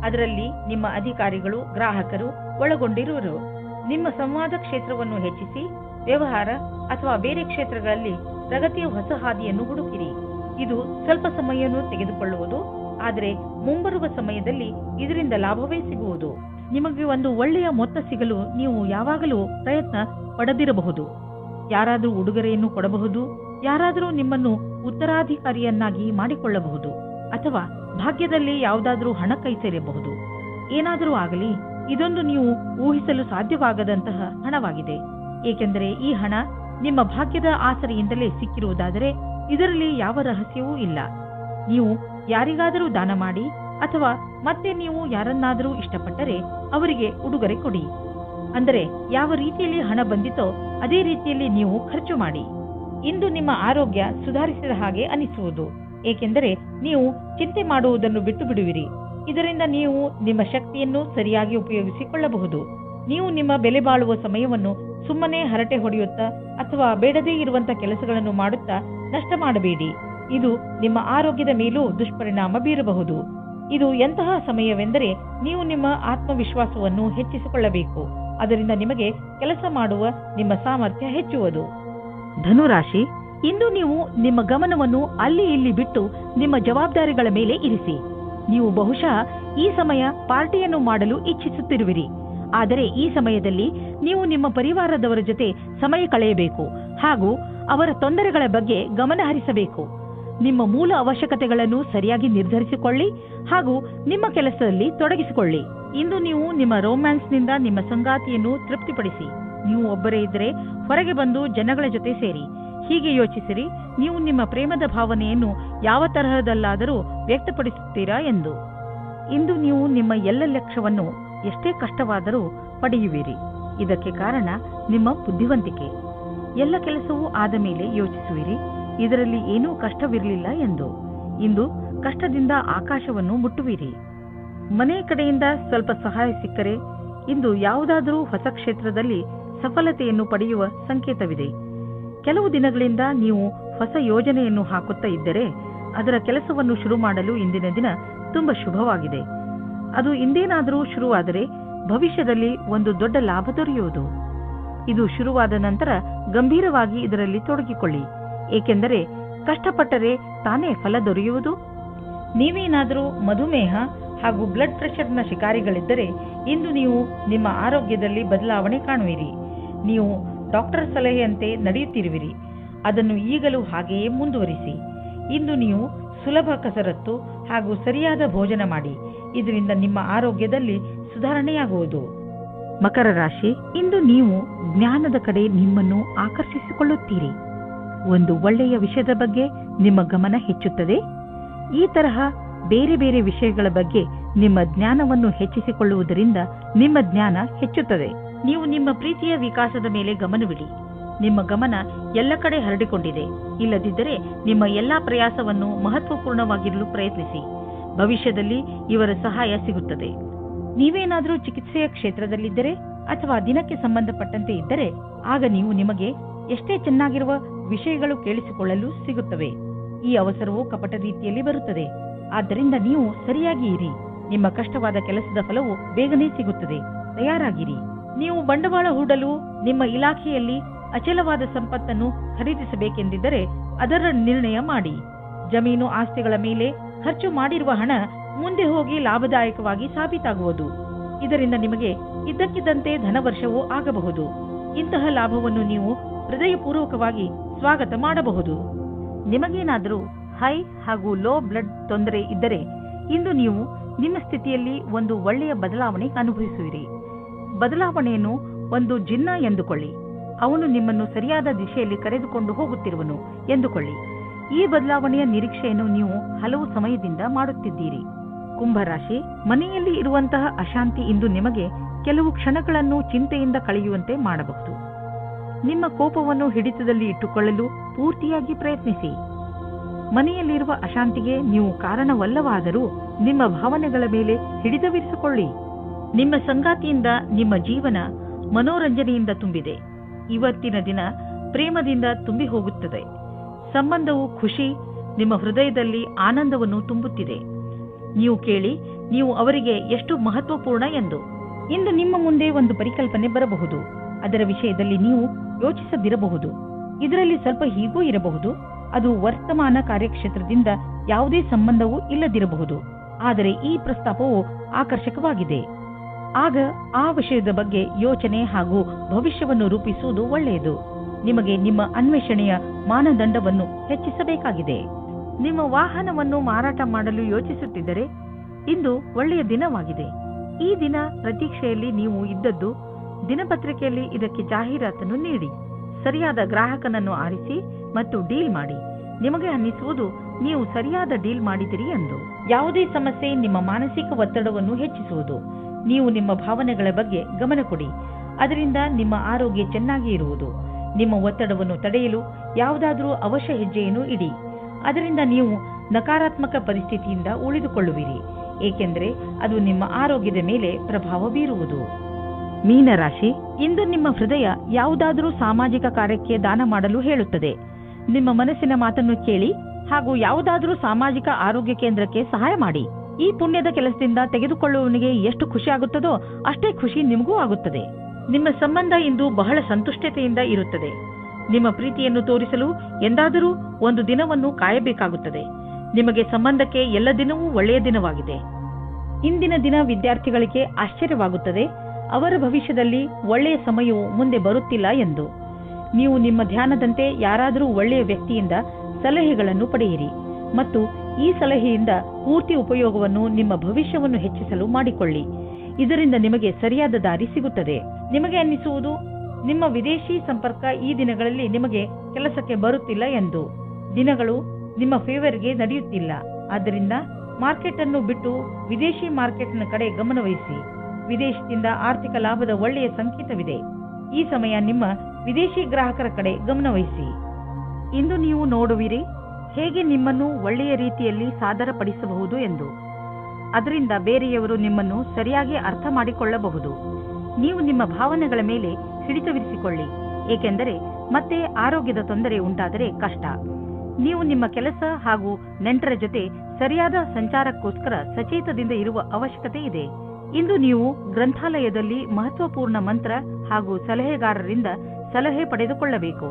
ಅದರಲ್ಲಿ ನಿಮ್ಮ ಅಧಿಕಾರಿಗಳು, ಗ್ರಾಹಕರು ಒಳಗೊಂಡಿರುವರು. ನಿಮ್ಮ ಸಂವಾದ ಕ್ಷೇತ್ರವನ್ನು ಹೆಚ್ಚಿಸಿ ವ್ಯವಹಾರ ಅಥವಾ ಬೇರೆ ಕ್ಷೇತ್ರಗಳಲ್ಲಿ ಪ್ರಗತಿಯ ಹೊಸ ಹಾದಿಯನ್ನು ಹುಡುಕಿರಿ. ಇದು ಸ್ವಲ್ಪ ಸಮಯವನ್ನು ತೆಗೆದುಕೊಳ್ಳುವುದು, ಆದರೆ ಮುಂಬರುವ ಸಮಯದಲ್ಲಿ ಇದರಿಂದ ಲಾಭವೇ ಸಿಗುವುದು. ನಿಮಗೆ ಒಂದು ಒಳ್ಳೆಯ ಮೊತ್ತ ಸಿಗಲು ನೀವು ಯಾವಾಗಲೂ ಪ್ರಯತ್ನ ಪಡೆದಿರಬಹುದು. ಯಾರಾದರೂ ಉಡುಗೊರೆಯನ್ನು ಕೊಡಬಹುದು, ಯಾರಾದರೂ ನಿಮ್ಮನ್ನು ಉತ್ತರಾಧಿಕಾರಿಯನ್ನಾಗಿ ಮಾಡಿಕೊಳ್ಳಬಹುದು, ಅಥವಾ ಭಾಗ್ಯದಲ್ಲಿ ಯಾವುದಾದರೂ ಹಣ ಕೈ ಸೇರಬಹುದು. ಏನಾದರೂ ಆಗಲಿ, ಇದೊಂದು ನೀವು ಊಹಿಸಲು ಸಾಧ್ಯವಾಗದಂತಹ ಹಣವಾಗಿದೆ. ಏಕೆಂದರೆ ಈ ಹಣ ನಿಮ್ಮ ಭಾಗ್ಯದ ಆಸರೆಯಿಂದಲೇ ಸಿಕ್ಕಿರುವುದಾದರೆ ಇದರಲ್ಲಿ ಯಾವ ರಹಸ್ಯವೂ ಇಲ್ಲ. ನೀವು ಯಾರಿಗಾದರೂ ದಾನ ಮಾಡಿ ಅಥವಾ ಮತ್ತೆ ನೀವು ಯಾರನ್ನಾದರೂ ಇಷ್ಟಪಟ್ಟರೆ ಅವರಿಗೆ ಉಡುಗೊರೆ ಕೊಡಿ. ಅಂದರೆ ಯಾವ ರೀತಿಯಲ್ಲಿ ಹಣ ಬಂದಿತೋ ಅದೇ ರೀತಿಯಲ್ಲಿ ನೀವು ಖರ್ಚು ಮಾಡಿ. ಇಂದು ನಿಮ್ಮ ಆರೋಗ್ಯ ಸುಧಾರಿಸಿದ ಹಾಗೆ ಅನಿಸುವುದು. ಏಕೆಂದರೆ ನೀವು ಚಿಂತೆ ಮಾಡುವುದನ್ನು ಬಿಟ್ಟು ಬಿಡುವಿರಿ. ಇದರಿಂದ ನೀವು ನಿಮ್ಮ ಶಕ್ತಿಯನ್ನು ಸರಿಯಾಗಿ ಉಪಯೋಗಿಸಿಕೊಳ್ಳಬಹುದು. ನೀವು ನಿಮ್ಮ ಬೆಲೆ ಬಾಳುವ ಸಮಯವನ್ನು ಸುಮ್ಮನೆ ಹರಟೆ ಹೊಡೆಯುತ್ತಾ ಅಥವಾ ಬೇಡದೇ ಇರುವಂತ ಕೆಲಸಗಳನ್ನು ಮಾಡುತ್ತಾ ನಷ್ಟ ಮಾಡಬೇಡಿ. ಇದು ನಿಮ್ಮ ಆರೋಗ್ಯದ ಮೇಲೂ ದುಷ್ಪರಿಣಾಮ ಬೀರಬಹುದು. ಇದು ಎಂತಹ ಸಮಯವೆಂದರೆ ನೀವು ನಿಮ್ಮ ಆತ್ಮವಿಶ್ವಾಸವನ್ನು ಹೆಚ್ಚಿಸಿಕೊಳ್ಳಬೇಕು. ಅದರಿಂದ ನಿಮಗೆ ಕೆಲಸ ಮಾಡುವ ನಿಮ್ಮ ಸಾಮರ್ಥ್ಯ ಹೆಚ್ಚುವುದು. ಧನುರಾಶಿ, ಇಂದು ನೀವು ನಿಮ್ಮ ಗಮನವನ್ನು ಅಲ್ಲಿ ಇಲ್ಲಿ ಬಿಟ್ಟು ನಿಮ್ಮ ಜವಾಬ್ದಾರಿಗಳ ಮೇಲೆ ಇರಿಸಿ. ನೀವು ಬಹುಶಃ ಈ ಸಮಯ ಪಾರ್ಟಿಯನ್ನು ಮಾಡಲು ಇಚ್ಛಿಸುತ್ತಿರುವಿರಿ. ಆದರೆ ಈ ಸಮಯದಲ್ಲಿ ನೀವು ನಿಮ್ಮ ಪರಿವಾರದವರ ಜೊತೆ ಸಮಯ ಕಳೆಯಬೇಕು ಹಾಗೂ ಅವರ ತೊಂದರೆಗಳ ಬಗ್ಗೆ ಗಮನ ಹರಿಸಬೇಕು. ನಿಮ್ಮ ಮೂಲ ಅವಶ್ಯಕತೆಗಳನ್ನು ಸರಿಯಾಗಿ ನಿರ್ಧರಿಸಿಕೊಳ್ಳಿ ಹಾಗೂ ನಿಮ್ಮ ಕೆಲಸದಲ್ಲಿ ತೊಡಗಿಸಿಕೊಳ್ಳಿ. ಇಂದು ನೀವು ನಿಮ್ಮ ರೊಮ್ಯಾನ್ಸ್ನಿಂದ ನಿಮ್ಮ ಸಂಗಾತಿಯನ್ನು ತೃಪ್ತಿಪಡಿಸಿ. ನೀವು ಒಬ್ಬರೇ ಇದ್ದರೆ ಹೊರಗೆ ಬಂದು ಜನಗಳ ಜೊತೆ ಸೇರಿ. ಹೀಗೆ ಯೋಚಿಸಿರಿ, ನೀವು ನಿಮ್ಮ ಪ್ರೇಮದ ಭಾವನೆಯನ್ನು ಯಾವ ತರಹದಲ್ಲಾದರೂ ವ್ಯಕ್ತಪಡಿಸುತ್ತೀರಾ ಎಂದು. ಇಂದು ನೀವು ನಿಮ್ಮ ಎಲ್ಲ ಲಕ್ಷ್ಯವನ್ನು ಎಷ್ಟೇ ಕಷ್ಟವಾದರೂ ಪಡೆಯುವಿರಿ. ಇದಕ್ಕೆ ಕಾರಣ ನಿಮ್ಮ ಬುದ್ಧಿವಂತಿಕೆ. ಎಲ್ಲ ಕೆಲಸವೂ ಆದ ಮೇಲೆ ಯೋಚಿಸುವಿರಿ, ಇದರಲ್ಲಿ ಏನೂ ಕಷ್ಟವಿರಲಿಲ್ಲ ಎಂದು. ಇಂದು ಕಷ್ಟದಿಂದ ಆಕಾಶವನ್ನು ಮುಟ್ಟುವಿರಿ. ಮನೆ ಕಡೆಯಿಂದ ಸ್ವಲ್ಪ ಸಹಾಯ ಸಿಕ್ಕರೆ ಇಂದು ಯಾವುದಾದರೂ ಹೊಸ ಕ್ಷೇತ್ರದಲ್ಲಿ ಸಫಲತೆಯನ್ನು ಪಡೆಯುವ ಸಂಕೇತವಿದೆ. ಕೆಲವು ದಿನಗಳಿಂದ ನೀವು ಹೊಸ ಯೋಜನೆಯನ್ನು ಹಾಕುತ್ತಾ ಇದ್ದರೆ ಅದರ ಕೆಲಸವನ್ನು ಶುರು ಮಾಡಲು ಇಂದಿನ ದಿನ ತುಂಬಾ ಶುಭವಾಗಿದೆ. ಅದು ಇಂದೇನಾದರೂ ಶುರುವಾದರೆ ಭವಿಷ್ಯದಲ್ಲಿ ಒಂದು ದೊಡ್ಡ ಲಾಭ ದೊರೆಯುವುದು. ಇದು ಶುರುವಾದ ನಂತರ ಗಂಭೀರವಾಗಿ ಇದರಲ್ಲಿ ತೊಡಗಿಕೊಳ್ಳಿ. ಏಕೆಂದರೆ ಕಷ್ಟಪಟ್ಟರೆ ತಾನೇ ಫಲ ದೊರೆಯುವುದು. ನೀವೇನಾದರೂ ಮಧುಮೇಹ ಹಾಗೂ ಬ್ಲಡ್ ಪ್ರೆಷರ್ನ ಶಿಕಾರಿಗಳಿದ್ದರೆ ಇಂದು ನೀವು ನಿಮ್ಮ ಆರೋಗ್ಯದಲ್ಲಿ ಬದಲಾವಣೆ ಕಾಣುವಿರಿ. ನೀವು ಡಾಕ್ಟರ್ ಸಲಹೆಯಂತೆ ನಡೆಯುತ್ತಿರುವಿರಿ. ಅದನ್ನು ಈಗಲೂ ಹಾಗೆಯೇ ಮುಂದುವರಿಸಿ. ಇಂದು ನೀವು ಸುಲಭ ಕಸರತ್ತು ಹಾಗೂ ಸರಿಯಾದ ಭೋಜನ ಮಾಡಿ. ಇದರಿಂದ ನಿಮ್ಮ ಆರೋಗ್ಯದಲ್ಲಿ ಸುಧಾರಣೆಯಾಗುವುದು. ಮಕರ ರಾಶಿ, ಇಂದು ನೀವು ಜ್ಞಾನದ ಕಡೆ ನಿಮ್ಮನ್ನು ಆಕರ್ಷಿಸಿಕೊಳ್ಳುತ್ತೀರಿ. ಒಂದು ಒಳ್ಳೆಯ ವಿಷಯದ ಬಗ್ಗೆ ನಿಮ್ಮ ಗಮನ ಹೆಚ್ಚುತ್ತದೆ. ಈ ತರಹ ಬೇರೆ ಬೇರೆ ವಿಷಯಗಳ ಬಗ್ಗೆ ನಿಮ್ಮ ಜ್ಞಾನವನ್ನು ಹೆಚ್ಚಿಸಿಕೊಳ್ಳುವುದರಿಂದ ನಿಮ್ಮ ಜ್ಞಾನ ಹೆಚ್ಚುತ್ತದೆ. ನೀವು ನಿಮ್ಮ ಪ್ರೀತಿಯ ವಿಕಾಸದ ಮೇಲೆ ಗಮನವಿಡಿ. ನಿಮ್ಮ ಗಮನ ಎಲ್ಲ ಕಡೆ ಹರಡಿಕೊಂಡಿದೆ. ಇಲ್ಲದಿದ್ದರೆ ನಿಮ್ಮ ಎಲ್ಲಾ ಪ್ರಯಾಸವನ್ನು ಮಹತ್ವಪೂರ್ಣವಾಗಿರಲು ಪ್ರಯತ್ನಿಸಿ. ಭವಿಷ್ಯದಲ್ಲಿ ಇವರ ಸಹಾಯ ಸಿಗುತ್ತದೆ. ನೀವೇನಾದರೂ ಚಿಕಿತ್ಸೆಯ ಕ್ಷೇತ್ರದಲ್ಲಿದ್ದರೆ ಅಥವಾ ದಿನಕ್ಕೆ ಸಂಬಂಧಪಟ್ಟಂತೆ ಇದ್ದರೆ ಆಗ ನೀವು ನಿಮಗೆ ಎಷ್ಟೇ ಚೆನ್ನಾಗಿರುವ ವಿಷಯಗಳು ಕೇಳಿಸಿಕೊಳ್ಳಲು ಸಿಗುತ್ತವೆ. ಈ ಅವಸರವು ಕಪಟ ರೀತಿಯಲ್ಲಿ ಬರುತ್ತದೆ. ಆದ್ದರಿಂದ ನೀವು ಸರಿಯಾಗಿ ಇರಿ. ನಿಮ್ಮ ಕಷ್ಟವಾದ ಕೆಲಸದ ಫಲವು ಬೇಗನೆ ಸಿಗುತ್ತದೆ. ತಯಾರಾಗಿರಿ. ನೀವು ಬಂಡವಾಳ ಹೂಡಲು ನಿಮ್ಮ ಇಲಾಖೆಯಲ್ಲಿ ಅಚಲವಾದ ಸಂಪತ್ತನ್ನು ಖರೀದಿಸಬೇಕೆಂದಿದ್ದರೆ ಅದರ ನಿರ್ಣಯ ಮಾಡಿ. ಜಮೀನು ಆಸ್ತಿಗಳ ಮೇಲೆ ಖರ್ಚು ಮಾಡಿರುವ ಹಣ ಮುಂದೆ ಹೋಗಿ ಲಾಭದಾಯಕವಾಗಿ ಸಾಬೀತಾಗುವುದು. ಇದರಿಂದ ನಿಮಗೆ ಇದ್ದಕ್ಕಿದ್ದಂತೆ ಧನವರ್ಷವೂ ಆಗಬಹುದು. ಇಂತಹ ಲಾಭವನ್ನು ನೀವು ಹೃದಯಪೂರ್ವಕವಾಗಿ ಸ್ವಾಗತ ಮಾಡಬಹುದು. ನಿಮಗೇನಾದರೂ ಹೈ ಹಾಗೂ ಲೋ ಬ್ಲಡ್ ತೊಂದರೆ ಇದ್ದರೆ ಇಂದು ನೀವು ನಿಮ್ಮ ಸ್ಥಿತಿಯಲ್ಲಿ ಒಂದು ಒಳ್ಳೆಯ ಬದಲಾವಣೆ ಅನುಭವಿಸುವಿರಿ. ಬದಲಾವಣೆಯನ್ನು ಒಂದು ಜಿನ್ನ ಎಂದುಕೊಳ್ಳಿ. ಅವನು ನಿಮ್ಮನ್ನು ಸರಿಯಾದ ದಿಶೆಯಲ್ಲಿ ಕರೆದುಕೊಂಡು ಹೋಗುತ್ತಿರುವನು ಎಂದುಕೊಳ್ಳಿ. ಈ ಬದಲಾವಣೆಯ ನಿರೀಕ್ಷೆಯನ್ನು ನೀವು ಹಲವು ಸಮಯದಿಂದ ಮಾಡುತ್ತಿದ್ದೀರಿ. ಕುಂಭರಾಶಿ, ಮನೆಯಲ್ಲಿ ಇರುವಂತಹ ಅಶಾಂತಿ ಇಂದು ನಿಮಗೆ ಕೆಲವು ಕ್ಷಣಗಳನ್ನು ಚಿಂತೆಯಿಂದ ಕಳೆಯುವಂತೆ ಮಾಡಬಹುದು. ನಿಮ್ಮ ಕೋಪವನ್ನು ಹಿಡಿತದಲ್ಲಿ ಇಟ್ಟುಕೊಳ್ಳಲು ಪೂರ್ತಿಯಾಗಿ ಪ್ರಯತ್ನಿಸಿ. ಮನೆಯಲ್ಲಿರುವ ಅಶಾಂತಿಗೆ ನೀವು ಕಾರಣವಲ್ಲವಾದರೂ ನಿಮ್ಮ ಭಾವನೆಗಳ ಮೇಲೆ ಹಿಡಿತವಿರಿಸಿಕೊಳ್ಳಿ. ನಿಮ್ಮ ಸಂಗಾತಿಯಿಂದ ನಿಮ್ಮ ಜೀವನ ಮನೋರಂಜನೆಯಿಂದ ತುಂಬಿದೆ. ಇವತ್ತಿನ ದಿನ ಪ್ರೇಮದಿಂದ ತುಂಬಿ ಹೋಗುತ್ತದೆ. ಸಂಬಂಧವು ಖುಷಿ, ನಿಮ್ಮ ಹೃದಯದಲ್ಲಿ ಆನಂದವನ್ನು ತುಂಬುತ್ತಿದೆ. ನೀವು ಕೇಳಿ, ನೀವು ಅವರಿಗೆ ಎಷ್ಟು ಮಹತ್ವಪೂರ್ಣ ಎಂದು. ಇಂದು ನಿಮ್ಮ ಮುಂದೆ ಒಂದು ಪರಿಕಲ್ಪನೆ ಬರಬಹುದು. ಅದರ ವಿಷಯದಲ್ಲಿ ನೀವು ಯೋಚಿಸದಿರಬಹುದು. ಇದರಲ್ಲಿ ಸ್ವಲ್ಪ ಹೀಗೂ ಇರಬಹುದು. ಅದು ವರ್ತಮಾನ ಕಾರ್ಯಕ್ಷೇತ್ರದಿಂದ ಯಾವುದೇ ಸಂಬಂಧವೂ ಇಲ್ಲದಿರಬಹುದು. ಆದರೆ ಈ ಪ್ರಸ್ತಾಪವು ಆಕರ್ಷಕವಾಗಿದೆ. ಆಗ ಆ ವಿಷಯದ ಬಗ್ಗೆ ಯೋಚನೆ ಹಾಗೂ ಭವಿಷ್ಯವನ್ನು ರೂಪಿಸುವುದು ಒಳ್ಳೆಯದು. ನಿಮಗೆ ನಿಮ್ಮ ಅನ್ವೇಷಣೆಯ ಮಾನದಂಡವನ್ನು ಹೆಚ್ಚಿಸಬೇಕಾಗಿದೆ. ನಿಮ್ಮ ವಾಹನವನ್ನು ಮಾರಾಟ ಮಾಡಲು ಯೋಚಿಸುತ್ತಿದ್ದರೆ ಇಂದು ಒಳ್ಳೆಯ ದಿನವಾಗಿದೆ. ಈ ದಿನ ಪ್ರತೀಕ್ಷೆಯಲ್ಲಿ ನೀವು ಇದ್ದದ್ದು. ದಿನಪತ್ರಿಕೆಯಲ್ಲಿ ಇದಕ್ಕೆ ಜಾಹೀರಾತನ್ನು ನೀಡಿ. ಸರಿಯಾದ ಗ್ರಾಹಕನನ್ನು ಆರಿಸಿ ಮತ್ತು ಡೀಲ್ ಮಾಡಿ. ನಿಮಗೆ ಅನ್ನಿಸುವುದು ನೀವು ಸರಿಯಾದ ಡೀಲ್ ಮಾಡಿದಿರಿ ಎಂದು. ಯಾವುದೇ ಸಮಸ್ಯೆ ನಿಮ್ಮ ಮಾನಸಿಕ ಒತ್ತಡವನ್ನು ಹೆಚ್ಚಿಸುವುದು. ನೀವು ನಿಮ್ಮ ಭಾವನೆಗಳ ಬಗ್ಗೆ ಗಮನ ಕೊಡಿ. ಅದರಿಂದ ನಿಮ್ಮ ಆರೋಗ್ಯ ಚೆನ್ನಾಗಿ ಇರುವುದು. ನಿಮ್ಮ ಒತ್ತಡವನ್ನು ತಡೆಯಲು ಯಾವುದಾದರೂ ಅವಶ್ಯ ಹೆಜ್ಜೆಯನ್ನು ಇಡಿ. ಅದರಿಂದ ನೀವು ನಕಾರಾತ್ಮಕ ಪರಿಸ್ಥಿತಿಯಿಂದ ಉಳಿದುಕೊಳ್ಳುವಿರಿ, ಏಕೆಂದರೆ ಅದು ನಿಮ್ಮ ಆರೋಗ್ಯದ ಮೇಲೆ ಪ್ರಭಾವ ಬೀರುವುದು. ಮೀನರಾಶಿ, ಇಂದು ನಿಮ್ಮ ಹೃದಯ ಯಾವುದಾದರೂ ಸಾಮಾಜಿಕ ಕಾರ್ಯಕ್ಕೆ ದಾನ ಮಾಡಲು ಹೇಳುತ್ತದೆ. ನಿಮ್ಮ ಮನಸ್ಸಿನ ಮಾತನ್ನು ಕೇಳಿ ಹಾಗೂ ಯಾವುದಾದರೂ ಸಾಮಾಜಿಕ ಆರೋಗ್ಯ ಕೇಂದ್ರಕ್ಕೆ ಸಹಾಯ ಮಾಡಿ. ಈ ಪುಣ್ಯದ ಕೆಲಸದಿಂದ ತೆಗೆದುಕೊಳ್ಳುವವನಿಗೆ ಎಷ್ಟು ಖುಷಿ ಆಗುತ್ತದೋ ಅಷ್ಟೇ ಖುಷಿ ನಿಮಗೂ ಆಗುತ್ತದೆ. ನಿಮ್ಮ ಸಂಬಂಧ ಇಂದು ಬಹಳ ಸಂತುಷ್ಟತೆಯಿಂದ ಇರುತ್ತದೆ. ನಿಮ್ಮ ಪ್ರೀತಿಯನ್ನು ತೋರಿಸಲು ಎಂದಾದರೂ ಒಂದು ದಿನವನ್ನು ಕಾಯಬೇಕಾಗುತ್ತದೆ. ನಿಮಗೆ ಸಂಬಂಧಕ್ಕೆ ಎಲ್ಲ ದಿನವೂ ಒಳ್ಳೆಯ ದಿನವಾಗಿದೆ. ಇಂದಿನ ದಿನ ವಿದ್ಯಾರ್ಥಿಗಳಿಗೆ ಆಶ್ಚರ್ಯವಾಗುತ್ತದೆ. ಅವರ ಭವಿಷ್ಯದಲ್ಲಿ ಒಳ್ಳೆಯ ಸಮಯವು ಮುಂದೆ ಬರುತ್ತಿಲ್ಲ ಎಂದು. ನೀವು ನಿಮ್ಮ ಧ್ಯಾನದಂತೆ ಯಾರಾದರೂ ಒಳ್ಳೆಯ ವ್ಯಕ್ತಿಯಿಂದ ಸಲಹೆಗಳನ್ನು ಪಡೆಯಿರಿ ಮತ್ತು ಈ ಸಲಹೆಯಿಂದ ಪೂರ್ತಿ ಉಪಯೋಗವನ್ನು ನಿಮ್ಮ ಭವಿಷ್ಯವನ್ನು ಹೆಚ್ಚಿಸಲು ಮಾಡಿಕೊಳ್ಳಿ. ಇದರಿಂದ ನಿಮಗೆ ಸರಿಯಾದ ದಾರಿ ಸಿಗುತ್ತದೆ. ನಿಮಗೆ ಅನ್ನಿಸುವುದು ನಿಮ್ಮ ವಿದೇಶಿ ಸಂಪರ್ಕ ಈ ದಿನಗಳಲ್ಲಿ ನಿಮಗೆ ಕೆಲಸಕ್ಕೆ ಬರುತ್ತಿಲ್ಲ ಎಂದು. ದಿನಗಳು ನಿಮ್ಮ ಫೇವರ್ಗೆ ನಡೆಯುತ್ತಿಲ್ಲ. ಆದ್ದರಿಂದ ಮಾರ್ಕೆಟ್ ಅನ್ನು ಬಿಟ್ಟು ವಿದೇಶಿ ಮಾರ್ಕೆಟ್ನ ಕಡೆ ಗಮನವಹಿಸಿ. ವಿದೇಶದಿಂದ ಆರ್ಥಿಕ ಲಾಭದ ಒಳ್ಳೆಯ ಸಂಕೇತವಿದೆ. ಈ ಸಮಯ ನಿಮ್ಮ ವಿದೇಶಿ ಗ್ರಾಹಕರ ಕಡೆ ಗಮನವಹಿಸಿ. ಇಂದು ನೀವು ನೋಡುವಿರಿ ಹೇಗೆ ನಿಮ್ಮನ್ನು ಒಳ್ಳೆಯ ರೀತಿಯಲ್ಲಿ ಸಾದರಪಡಿಸಬಹುದು ಎಂದು. ಅದರಿಂದ ಬೇರೆಯವರು ನಿಮ್ಮನ್ನು ಸರಿಯಾಗಿ ಅರ್ಥ ಮಾಡಿಕೊಳ್ಳಬಹುದು. ನೀವು ನಿಮ್ಮ ಭಾವನೆಗಳ ಮೇಲೆ ಹಿಡಿತವಿರಿಸಿಕೊಳ್ಳಿ, ಏಕೆಂದರೆ ಮತ್ತೆ ಆರೋಗ್ಯದ ತೊಂದರೆ ಉಂಟಾದರೆ ಕಷ್ಟ. ನೀವು ನಿಮ್ಮ ಕೆಲಸ ಹಾಗೂ ನೆಂಟರ ಜೊತೆ ಸರಿಯಾದ ಸಂಚಾರಕ್ಕೋಸ್ಕರ ಸಚೇತದಿಂದ ಇರುವ ಅವಶ್ಯಕತೆ ಇದೆ. ಇಂದು ನೀವು ಗ್ರಂಥಾಲಯದಲ್ಲಿ ಮಹತ್ವಪೂರ್ಣ ಮಂತ್ರ ಹಾಗೂ ಸಲಹೆಗಾರರಿಂದ ಸಲಹೆ ಪಡೆದುಕೊಳ್ಳಬೇಕು.